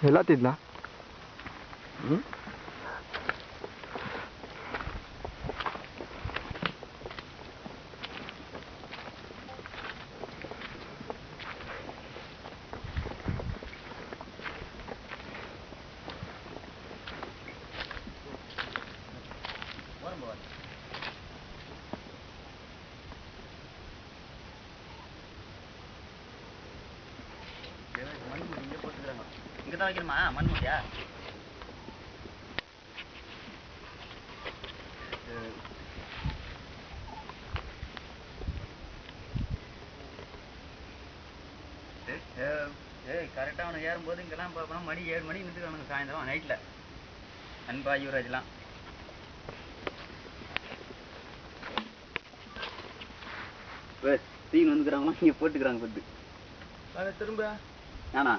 ಎಲ್ಲತ್ತಿದ್ಲ இங்கதான் வைக்கணுமா மண் மூட்டையா? கரெக்டாக அவனுக்கு ஏறும்போது இங்கெல்லாம் பார்க்கணும். மணி 7 மணிக்கு நின்றுக்கானுங்க சாயந்தரம் நைட்டில். அன்பா யுவராஜ்லாம் தீன் வந்துக்கிறாங்களாம் இங்கே போட்டுக்கிறாங்க பத்து. திரும்ப ஆனா